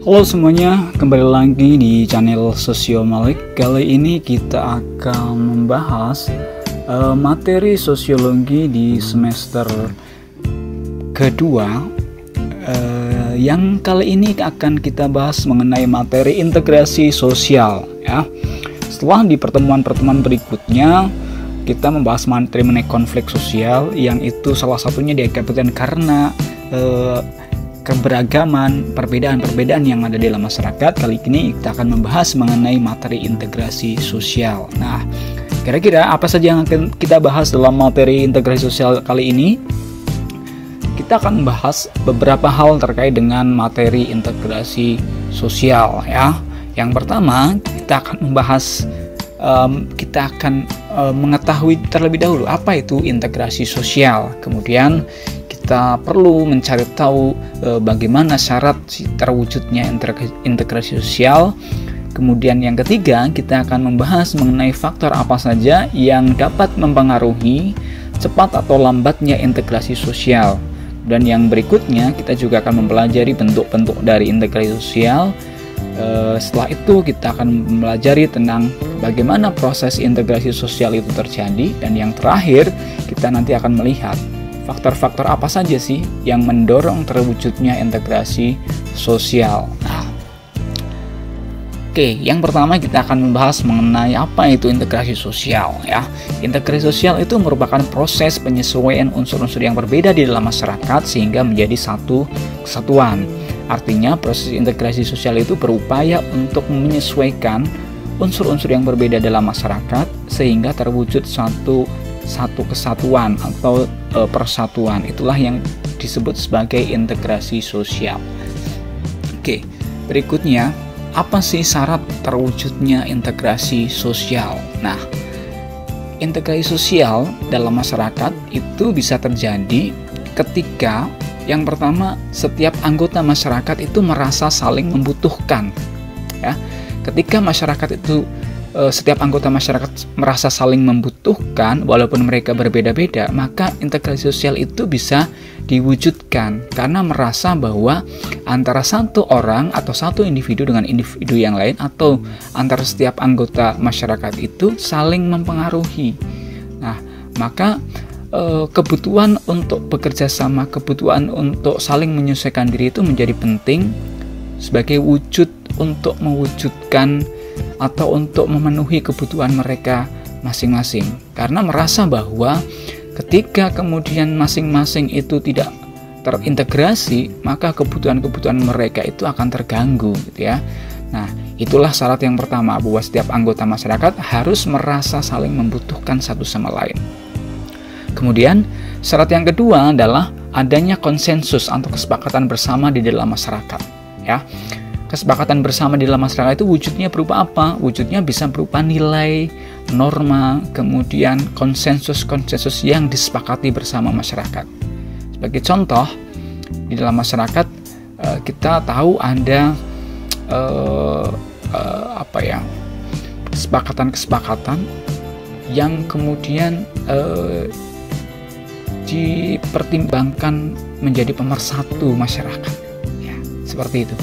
Halo semuanya, kembali lagi di channel Sosio Malik. Kali ini kita akan membahas materi sosiologi di semester kedua. Yang kali ini akan kita bahas mengenai materi integrasi sosial ya. Setelah di pertemuan-pertemuan berikutnya kita membahas materi mengenai konflik sosial, yang itu salah satunya diakibatkan karena keberagaman, perbedaan-perbedaan yang ada dalam masyarakat. Kali ini kita akan membahas mengenai materi integrasi sosial. Nah, kira-kira apa saja yang akan kita bahas dalam materi integrasi sosial kali ini? Kita akan membahas beberapa hal terkait dengan materi integrasi sosial ya. Yang pertama, kita akan membahas mengetahui terlebih dahulu apa itu integrasi sosial. Kemudian kita perlu mencari tahu bagaimana syarat terwujudnya integrasi sosial. Kemudian yang ketiga, kita akan membahas mengenai faktor apa saja yang dapat mempengaruhi cepat atau lambatnya integrasi sosial. Dan yang berikutnya, kita juga akan mempelajari bentuk-bentuk dari integrasi sosial. Setelah itu kita akan mempelajari tentang bagaimana proses integrasi sosial itu terjadi. Dan yang terakhir, kita nanti akan melihat faktor-faktor apa saja sih yang mendorong terwujudnya integrasi sosial. Nah, yang pertama kita akan membahas mengenai apa itu integrasi sosial ya. Integrasi sosial itu merupakan proses penyesuaian unsur-unsur yang berbeda di dalam masyarakat sehingga menjadi satu kesatuan. Artinya proses integrasi sosial itu berupaya untuk menyesuaikan unsur-unsur yang berbeda dalam masyarakat sehingga terwujud satu kesatuan atau persatuan. Itulah yang disebut sebagai integrasi sosial. Berikutnya, apa sih syarat terwujudnya integrasi sosial? Nah, integrasi sosial dalam masyarakat itu bisa terjadi ketika yang pertama, setiap anggota masyarakat itu merasa saling membutuhkan ya. Ketika masyarakat itu setiap anggota masyarakat merasa saling membutuhkan walaupun mereka berbeda-beda, maka integrasi sosial itu bisa diwujudkan karena merasa bahwa antara satu orang atau satu individu dengan individu yang lain atau antara setiap anggota masyarakat itu saling mempengaruhi. Nah, maka kebutuhan untuk bekerja sama, kebutuhan untuk saling menyesuaikan diri itu menjadi penting sebagai wujud untuk mewujudkan atau untuk memenuhi kebutuhan mereka masing-masing, karena merasa bahwa ketika kemudian masing-masing itu tidak terintegrasi, maka kebutuhan-kebutuhan mereka itu akan terganggu gitu ya. Nah, itulah syarat yang pertama, bahwa setiap anggota masyarakat harus merasa saling membutuhkan satu sama lain. Kemudian syarat yang kedua adalah adanya konsensus atau kesepakatan bersama di dalam masyarakat ya. Kesepakatan bersama di dalam masyarakat itu wujudnya berupa apa? Wujudnya bisa berupa nilai, norma, kemudian konsensus-konsensus yang disepakati bersama masyarakat. Sebagai contoh, di dalam masyarakat kita tahu ada kesepakatan-kesepakatan yang kemudian dipertimbangkan menjadi pemersatu masyarakat ya, seperti itu.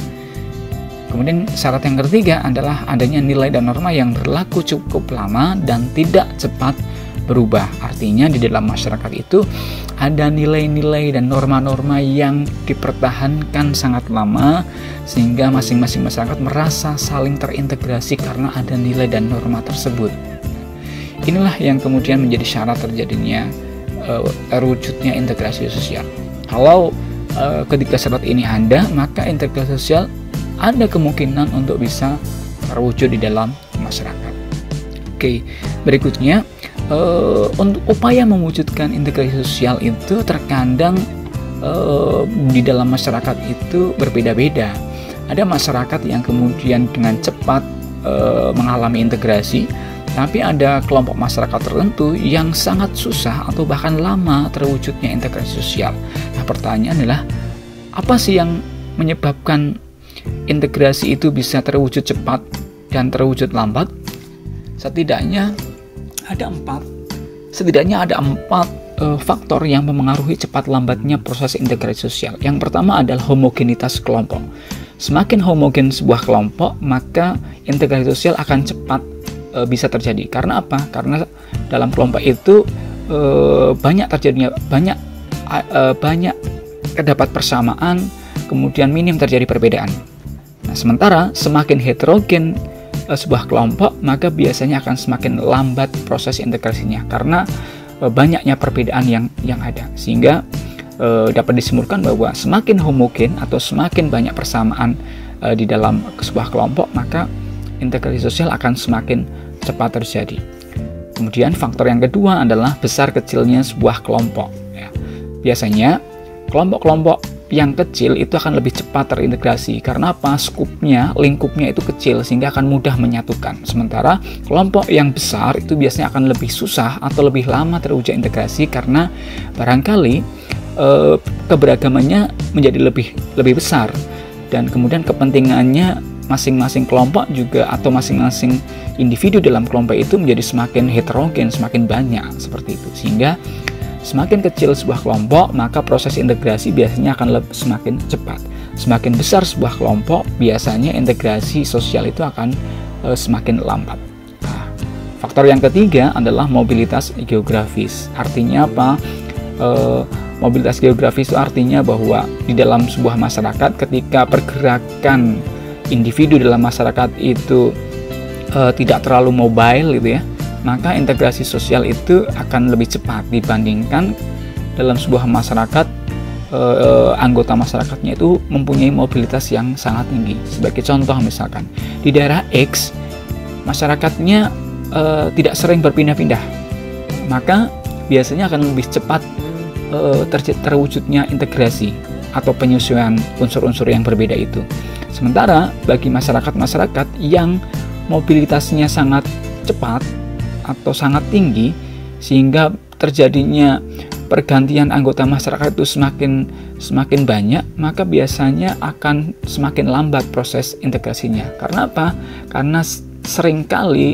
Kemudian syarat yang ketiga adalah adanya nilai dan norma yang berlaku cukup lama dan tidak cepat berubah. Artinya di dalam masyarakat itu ada nilai-nilai dan norma-norma yang dipertahankan sangat lama sehingga masing-masing masyarakat merasa saling terintegrasi karena ada nilai dan norma tersebut. Inilah yang kemudian menjadi syarat terjadinya terwujudnya integrasi sosial. Kalau ketika syarat ini ada, maka integrasi sosial ada kemungkinan untuk bisa terwujud di dalam masyarakat. Berikutnya, untuk upaya mewujudkan integrasi sosial itu terkadang di dalam masyarakat itu berbeda-beda. Ada masyarakat yang kemudian dengan cepat mengalami integrasi, tapi ada kelompok masyarakat tertentu yang sangat susah atau bahkan lama terwujudnya integrasi sosial. Nah, pertanyaan adalah apa sih yang menyebabkan integrasi itu bisa terwujud cepat dan terwujud lambat? Setidaknya ada empat faktor yang mempengaruhi cepat lambatnya proses integrasi sosial. Yang pertama adalah homogenitas kelompok. semakin homogen sebuah kelompok, maka integrasi sosial akan cepat bisa terjadi. Karena apa? Karena dalam kelompok itu banyak terdapat persamaan, kemudian minim terjadi perbedaan. Nah, sementara semakin heterogen sebuah kelompok, maka biasanya akan semakin lambat proses integrasinya karena banyaknya perbedaan yang ada. Sehingga dapat disimpulkan bahwa semakin homogen atau semakin banyak persamaan di dalam sebuah kelompok, maka integrasi sosial akan semakin cepat terjadi. Kemudian faktor yang kedua adalah besar kecilnya sebuah kelompok. Ya. Biasanya kelompok-kelompok yang kecil itu akan lebih cepat terintegrasi. Karena apa? Skupnya, lingkupnya itu kecil sehingga akan mudah menyatukan. Sementara kelompok yang besar itu biasanya akan lebih susah atau lebih lama terwujud integrasi karena barangkali keberagamannya menjadi lebih besar, dan kemudian kepentingannya masing-masing kelompok juga atau masing-masing individu dalam kelompok itu menjadi semakin heterogen, semakin banyak seperti itu. Sehingga semakin kecil sebuah kelompok, maka proses integrasi biasanya akan semakin cepat. Semakin besar sebuah kelompok, biasanya integrasi sosial itu akan semakin lambat. Nah, faktor yang ketiga adalah mobilitas geografis. Artinya apa? Mobilitas geografis itu artinya bahwa di dalam sebuah masyarakat, ketika pergerakan individu dalam masyarakat itu tidak terlalu mobile gitu ya, maka integrasi sosial itu akan lebih cepat dibandingkan dalam sebuah masyarakat anggota masyarakatnya itu mempunyai mobilitas yang sangat tinggi. Sebagai contoh misalkan di daerah X masyarakatnya tidak sering berpindah-pindah, maka biasanya akan lebih cepat terwujudnya integrasi atau penyesuaian unsur-unsur yang berbeda itu. Sementara bagi masyarakat-masyarakat yang mobilitasnya sangat cepat atau sangat tinggi, sehingga terjadinya pergantian anggota masyarakat itu semakin banyak, maka biasanya akan semakin lambat proses integrasinya. Karena apa? Karena seringkali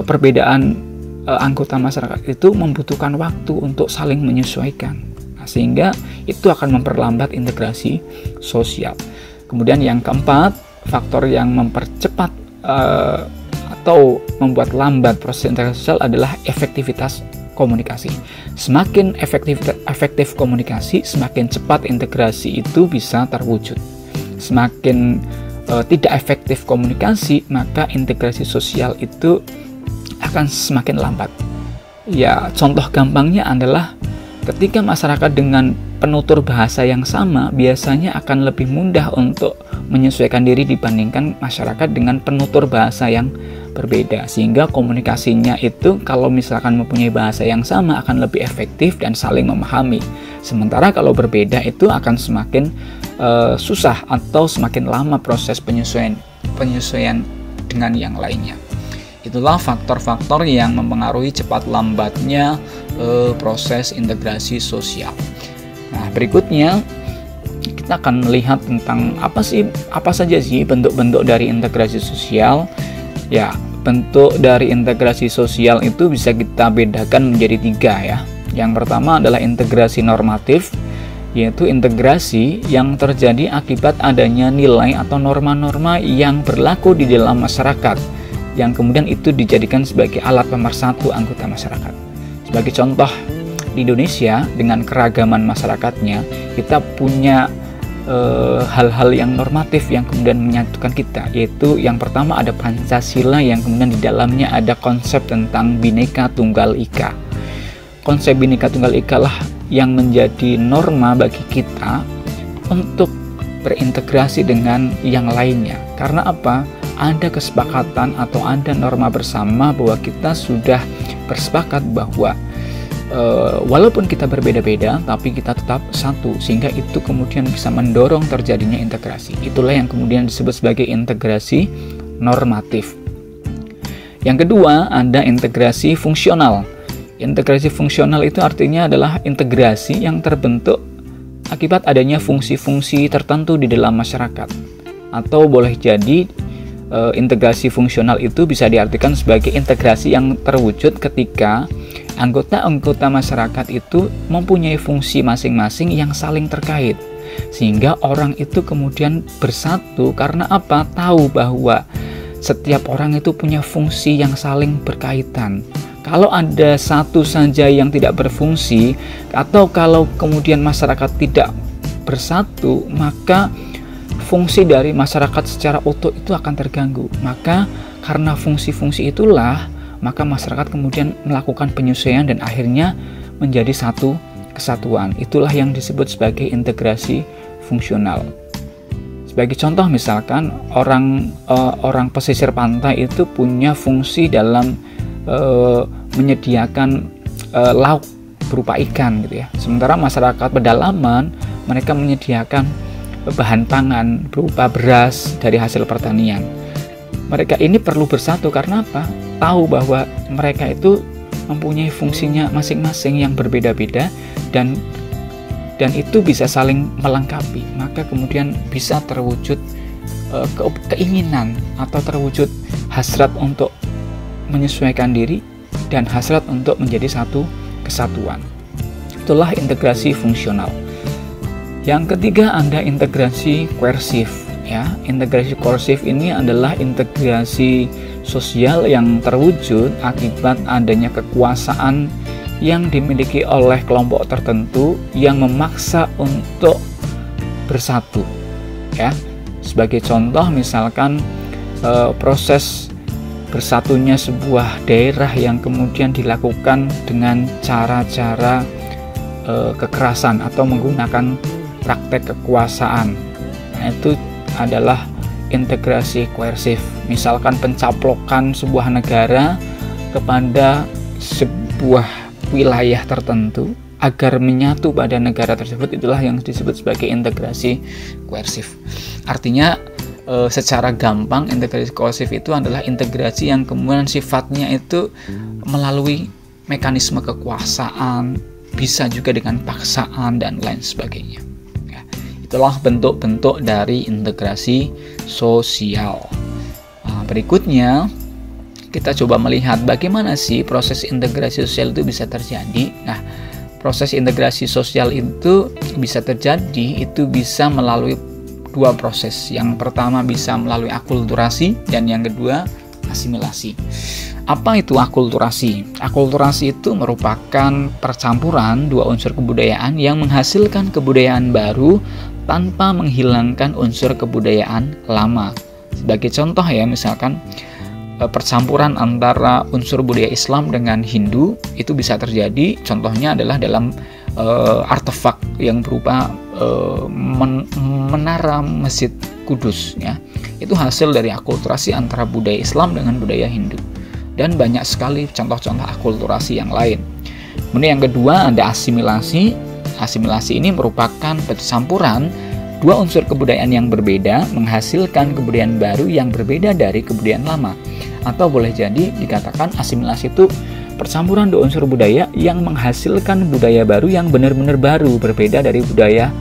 perbedaan anggota masyarakat itu membutuhkan waktu untuk saling menyesuaikan. Nah, sehingga itu akan memperlambat integrasi sosial. Kemudian yang keempat, faktor yang mempercepat atau membuat lambat proses integrasi sosial adalah efektivitas komunikasi. Semakin efektif komunikasi, semakin cepat integrasi itu bisa terwujud. Semakin tidak efektif komunikasi, maka integrasi sosial itu akan semakin lambat. Ya, contoh gampangnya adalah ketika masyarakat dengan penutur bahasa yang sama, biasanya akan lebih mudah untuk menyesuaikan diri dibandingkan masyarakat dengan penutur bahasa yang berbeda. Sehingga komunikasinya itu kalau misalkan mempunyai bahasa yang sama akan lebih efektif dan saling memahami. Sementara kalau berbeda itu akan semakin susah atau semakin lama proses penyesuaian dengan yang lainnya. Itulah faktor-faktor yang mempengaruhi cepat lambatnya proses integrasi sosial. Nah, berikutnya kita akan melihat tentang apa saja sih bentuk-bentuk dari integrasi sosial. Ya, bentuk dari integrasi sosial itu bisa kita bedakan menjadi 3 ya. Yang pertama adalah integrasi normatif, yaitu integrasi yang terjadi akibat adanya nilai atau norma-norma yang berlaku di dalam masyarakat, yang kemudian itu dijadikan sebagai alat pemersatu anggota masyarakat. Sebagai contoh, di Indonesia dengan keragaman masyarakatnya, kita punya hal-hal yang normatif yang kemudian menyatukan kita, yaitu yang pertama ada Pancasila, yang kemudian di dalamnya ada konsep tentang Bhinneka Tunggal Ika. Konsep Bhinneka Tunggal Ika lah yang menjadi norma bagi kita untuk berintegrasi dengan yang lainnya. Karena apa? Ada kesepakatan atau ada norma bersama bahwa kita sudah bersepakat bahwa walaupun kita berbeda-beda, tapi kita tetap satu, sehingga itu kemudian bisa mendorong terjadinya integrasi. Itulah yang kemudian disebut sebagai integrasi normatif. Yang kedua, ada integrasi fungsional. Integrasi fungsional itu artinya adalah integrasi yang terbentuk akibat adanya fungsi-fungsi tertentu di dalam masyarakat. Atau boleh jadi integrasi fungsional itu bisa diartikan sebagai integrasi yang terwujud ketika anggota-anggota masyarakat itu mempunyai fungsi masing-masing yang saling terkait. sehingga orang itu kemudian bersatu karena apa? Tahu bahwa setiap orang itu punya fungsi yang saling berkaitan. Kalau ada satu saja yang tidak berfungsi, atau kalau kemudian masyarakat tidak bersatu, maka fungsi dari masyarakat secara utuh itu akan terganggu. Maka karena fungsi-fungsi itulah, maka masyarakat kemudian melakukan penyesuaian dan akhirnya menjadi satu kesatuan. Itulah yang disebut sebagai integrasi fungsional. Sebagai contoh misalkan orang pesisir pantai itu punya fungsi dalam menyediakan lauk berupa ikan gitu ya. Sementara masyarakat pedalaman mereka menyediakan bahan pangan berupa beras dari hasil pertanian. Mereka ini perlu bersatu karena apa? Tahu bahwa mereka itu mempunyai fungsinya masing-masing yang berbeda-beda dan itu bisa saling melengkapi. Maka kemudian bisa terwujud keinginan atau terwujud hasrat untuk menyesuaikan diri dan hasrat untuk menjadi satu kesatuan. Itulah integrasi fungsional. Yang ketiga ada integrasi koersif ya. Integrasi koersif ini adalah integrasi sosial yang terwujud akibat adanya kekuasaan yang dimiliki oleh kelompok tertentu yang memaksa untuk bersatu ya. Sebagai contoh misalkan proses bersatunya sebuah daerah yang kemudian dilakukan dengan cara-cara kekerasan atau menggunakan praktek kekuasaan. Nah, itu adalah integrasi koersif. Misalkan pencaplokan sebuah negara kepada sebuah wilayah tertentu agar menyatu pada negara tersebut, itulah yang disebut sebagai integrasi koersif. Artinya secara gampang integrasi koersif itu adalah integrasi yang kemudian sifatnya itu melalui mekanisme kekuasaan, bisa juga dengan paksaan dan lain sebagainya ya. Itulah bentuk-bentuk dari integrasi sosial. Berikutnya kita coba melihat bagaimana sih proses integrasi sosial itu bisa terjadi. Nah, proses integrasi sosial itu bisa terjadi, itu bisa melalui dua proses. Yang pertama bisa melalui akulturasi dan yang kedua asimilasi. Apa itu akulturasi? Akulturasi itu merupakan percampuran dua unsur kebudayaan yang menghasilkan kebudayaan baru tanpa menghilangkan unsur kebudayaan lama. Sebagai contoh ya, misalkan percampuran antara unsur budaya Islam dengan Hindu itu bisa terjadi. Contohnya adalah dalam artefak yang berupa menara Masjid Kudus ya. Itu hasil dari akulturasi antara budaya Islam dengan budaya Hindu. Dan banyak sekali contoh-contoh akulturasi yang lain. Kemudian yang kedua ada asimilasi. Asimilasi ini merupakan percampuran dua unsur kebudayaan yang berbeda menghasilkan kebudayaan baru yang berbeda dari kebudayaan lama. Atau boleh jadi dikatakan asimilasi itu percampuran dua unsur budaya yang menghasilkan budaya baru yang benar-benar baru, berbeda dari budaya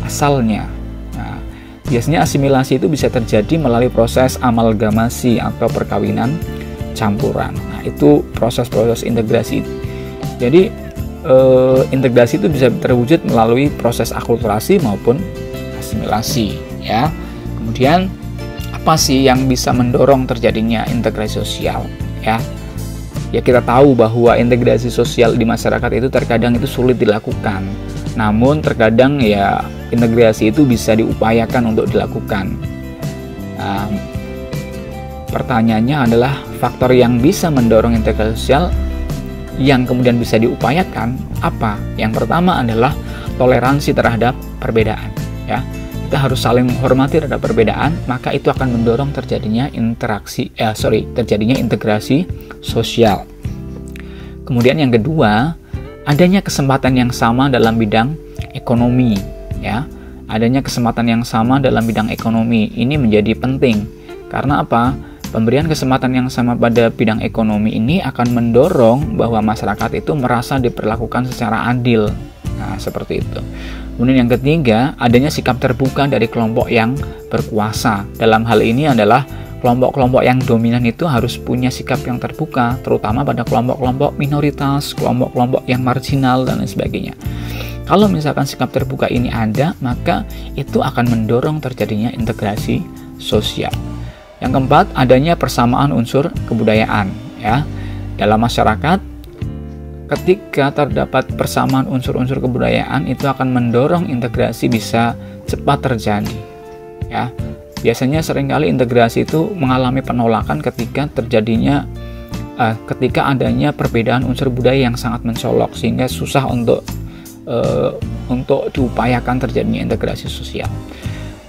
asalnya. Nah, biasanya asimilasi itu bisa terjadi melalui proses amalgamasi atau perkawinan campuran. Nah, itu proses-proses integrasi. Jadi integrasi itu bisa terwujud melalui proses akulturasi maupun asimilasi ya. Kemudian apa sih yang bisa mendorong terjadinya integrasi sosial ya? Ya, kita tahu bahwa integrasi sosial di masyarakat itu terkadang itu sulit dilakukan. Namun terkadang ya integrasi itu bisa diupayakan untuk dilakukan. Pertanyaannya adalah faktor yang bisa mendorong integrasi sosial yang kemudian bisa diupayakan apa? Yang pertama adalah toleransi terhadap perbedaan ya. Kita harus saling menghormati terhadap perbedaan, maka itu akan mendorong terjadinya terjadinya integrasi sosial. Kemudian yang kedua, adanya kesempatan yang sama dalam bidang ekonomi ya. Adanya kesempatan yang sama dalam bidang ekonomi ini menjadi penting. Karena apa? Pemberian kesempatan yang sama pada bidang ekonomi ini akan mendorong bahwa masyarakat itu merasa diperlakukan secara adil. Nah, seperti itu. Kemudian yang ketiga, adanya sikap terbuka dari kelompok yang berkuasa. Dalam hal ini adalah kelompok-kelompok yang dominan itu harus punya sikap yang terbuka, terutama pada kelompok-kelompok minoritas, kelompok-kelompok yang marginal, dan lain sebagainya. Kalau misalkan sikap terbuka ini ada, maka itu akan mendorong terjadinya integrasi sosial. Yang keempat, adanya persamaan unsur kebudayaan ya. Dalam masyarakat, ketika terdapat persamaan unsur-unsur kebudayaan, itu akan mendorong integrasi bisa cepat terjadi ya. Biasanya seringkali integrasi itu mengalami penolakan ketika adanya perbedaan unsur budaya yang sangat mencolok, sehingga susah untuk diupayakan terjadinya integrasi sosial.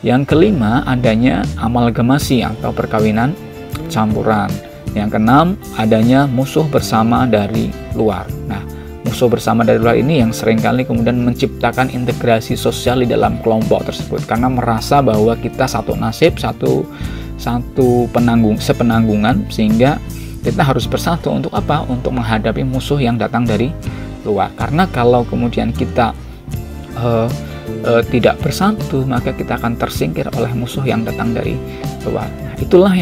Yang kelima, adanya amalgamasi atau perkawinan campuran. Yang keenam, adanya musuh bersama dari luar. Nah, musuh bersama dari luar ini yang seringkali kemudian menciptakan integrasi sosial di dalam kelompok tersebut, karena merasa bahwa kita satu nasib, sepenanggungan, sehingga kita harus bersatu untuk apa? Untuk menghadapi musuh yang datang dari luar. Karena kalau kemudian kita tidak bersatu, maka kita akan tersingkir oleh musuh yang datang dari luar. Nah, itulah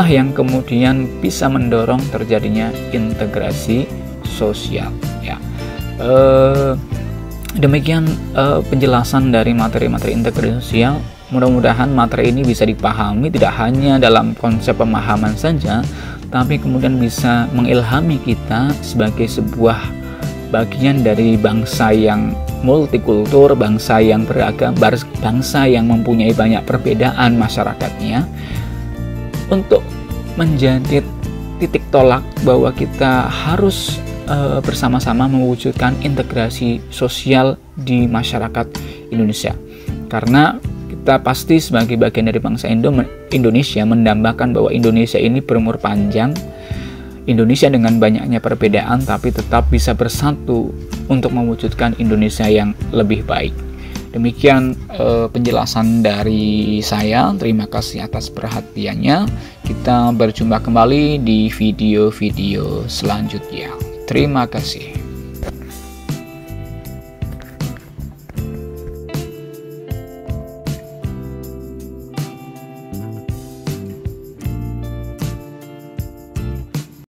yang kemudian bisa mendorong terjadinya integrasi sosial ya. Demikian penjelasan dari materi-materi integrasi sosial. Mudah-mudahan materi ini bisa dipahami tidak hanya dalam konsep pemahaman saja, tapi kemudian bisa mengilhami kita sebagai sebuah bagian dari bangsa yang multikultur, bangsa yang beragam, bangsa yang mempunyai banyak perbedaan masyarakatnya, untuk menjadi titik tolak bahwa kita harus bersama-sama mewujudkan integrasi sosial di masyarakat Indonesia. Karena kita pasti sebagai bagian dari bangsa Indonesia mendambakan bahwa Indonesia ini berumur panjang, Indonesia dengan banyaknya perbedaan tapi tetap bisa bersatu untuk mewujudkan Indonesia yang lebih baik. Demikian penjelasan dari saya. Terima kasih atas perhatiannya. Kita berjumpa kembali di video-video selanjutnya. Terima kasih.